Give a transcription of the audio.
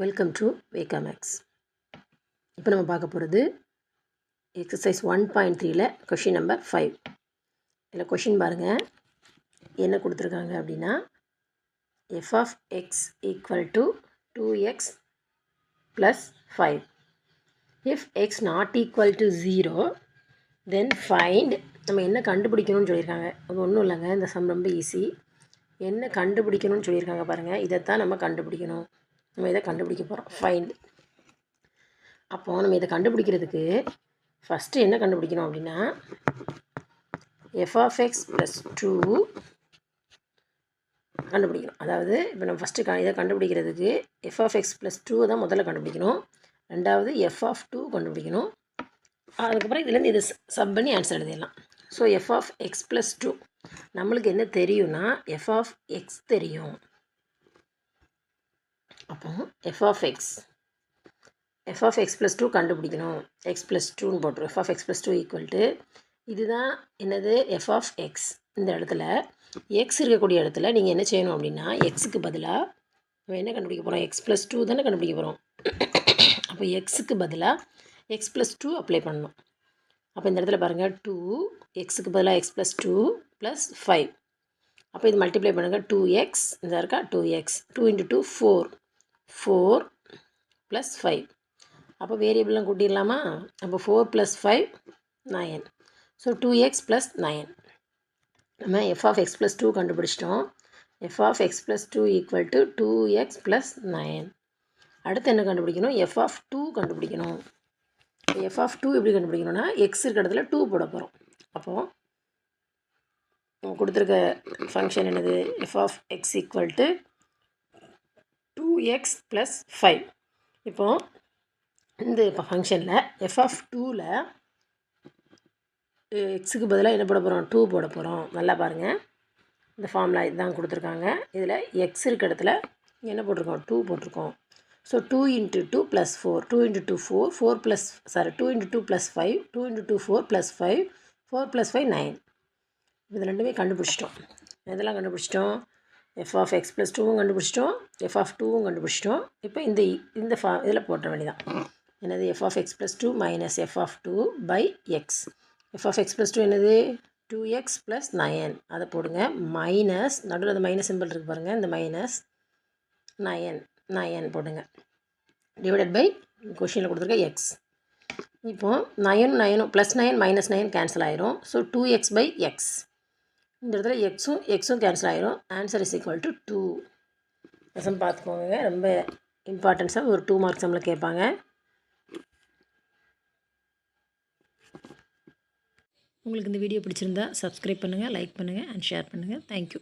Welcome to வேகாமேக்ஸ். இப்போ நம்ம பார்க்க போகிறது எக்ஸசைஸ் 1.3ல கொஷின் நம்பர் 5. இதில் கொஷின் பாருங்கள், என்ன கொடுத்துருக்காங்க அப்படின்னா f of x equal to 2x plus 5. If x not equal to 0, then find. நம்ம என்ன கண்டுபிடிக்கணும்னு சொல்லியிருக்காங்க. அது ஒன்றும் இல்லைங்க, இந்த சம் ரொம்ப ஈஸி. என்ன கண்டுபிடிக்கணும்னு சொல்லியிருக்காங்க பாருங்கள், இதைத்தான் நம்ம கண்டுபிடிக்கணும். நம்ம இதை கண்டுபிடிக்க போகிறோம், ஃபைண்ட். அப்போது நம்ம இதை கண்டுபிடிக்கிறதுக்கு ஃபஸ்ட்டு என்ன கண்டுபிடிக்கணும் அப்படின்னா எஃப் ஆஃப் எக்ஸ் ப்ளஸ் 2 கண்டுபிடிக்கணும். அதாவது இப்போ நம்ம ஃபஸ்ட்டு இதை கண்டுபிடிக்கிறதுக்கு எஃப் ஆஃப் எக்ஸ் ப்ளஸ் 2 தான் முதல்ல கண்டுபிடிக்கணும். ரெண்டாவது எஃப் ஆஃப் 2 கண்டுபிடிக்கணும். அதுக்கப்புறம் இதுலேருந்து இதை சப் பண்ணி ஆன்சர் எழுதிடலாம். So F of X plus 2 நம்மளுக்கு என்ன தெரியும்னா எஃப் ஆஃப் எக்ஸ் தெரியும். அப்போ எஃப் ஆஃப் எக்ஸ் ப்ளஸ் 2 கண்டுபிடிக்கணும். எக்ஸ் ப்ளஸ் 2ன்னு போட்டுரும். F of X plus 2 equal to இதுதான் என்னது எஃப் ஆஃப் எக்ஸ். இந்த இடத்துல எக்ஸ் இருக்கக்கூடிய இடத்துல நீங்கள் என்ன செய்யணும் அப்படின்னா எக்ஸுக்கு பதிலாக நம்ம என்ன கண்டுபிடிக்க போகிறோம், எக்ஸ் ப்ளஸ் 2 தானே கண்டுபிடிக்க போகிறோம். அப்போ எக்ஸுக்கு பதிலாக எக்ஸ் ப்ளஸ் 2 அப்ளை பண்ணணும். அப்போ இந்த இடத்துல பாருங்கள் 2 எக்ஸுக்கு பதிலாக எக்ஸ் ப்ளஸ் 2 ப்ளஸ் 5. அப்போ இது மல்டிப்ளை பண்ணுங்கள், 2x இந்த இருக்கா 2x 2 × 2 4 ப்ளஸ் 5. அப்போ வேரியபிள்லாம் கூட்டிடலாமா. அப்போ 4 + 5 9. So 2x + 9. நம்ம எஃப் ஆஃப் எக்ஸ் ப்ளஸ் 2 கண்டுபிடிச்சிட்டோம். F of X plus 2 equal to 2x + 9. அடுத்து என்ன கண்டுபிடிக்கணும், எஃப் ஆஃப் 2 கண்டுபிடிக்கணும். எஃப் ஆஃப் 2 எப்படி கண்டுபிடிக்கணும்னா எக்ஸ் இருக்க இடத்துல 2 போட போகிறோம். அப்போது கொடுத்துருக்க ஃபங்க்ஷன் என்னது, F of X equal to 2x + 5. இப்போது இந்த இப்போ ஃபங்க்ஷனில் எஃப் ஆஃப் 2ல் எக்ஸுக்கு பதிலாக என்ன போட போகிறோம், 2 போட போகிறோம். நல்லா பாருங்கள், இந்த ஃபார்முலா இதுதான் கொடுத்துருக்காங்க. இதில் எக்ஸ் இருக்க இடத்துல என்ன போட்டிருக்கோம், 2 போட்டிருக்கோம். ஸோ 2 × 2 + 4 2 × 2 4 2 × 2 + 5 2 × 2 4 + 5 4 + 5 9. இது ரெண்டுமே கண்டுபிடிச்சிட்டோம். இதெல்லாம் கண்டுபிடிச்சிட்டோம். எஃப் ஆஃப் எக்ஸ் ப்ளஸ் 2வும் கண்டுபிடிச்சிட்டோம், எஃப் ஆஃப் 2வும் கண்டுபிடிச்சிட்டோம். இப்போ இந்த இதில் போட்ட வேண்டியதான் என்னது, F of X plus 2 minus F of 2 by X. F of X plus 2 என்னது 2x + 9. அதை போடுங்க. மைனஸ் நடுவில் அந்த மைனஸ் சிம்பிள் இருக்குது பாருங்கள், இந்த மைனஸ் 9 போடுங்க. டிவைடட் பை கொஷினில் கொடுத்துருக்க எக்ஸ். இப்போது 9 + 9 - 9 கேன்சல் ஆயிரும். So 2x by X. இந்த இடத்துல எக்ஸும் கேன்சல் ஆயிரும். Answer is equal to 2. Sum பார்த்துக்கோங்க, ரொம்ப இம்பார்ட்டன்ஸாக ஒரு 2 மார்க் சம்மில் கேட்பாங்க. உங்களுக்கு இந்த வீடியோ பிடிச்சிருந்தா சப்ஸ்கிரைப் பண்ணுங்கள், லைக் பண்ணுங்கள் அண்ட் ஷேர் பண்ணுங்கள். தேங்க்யூ.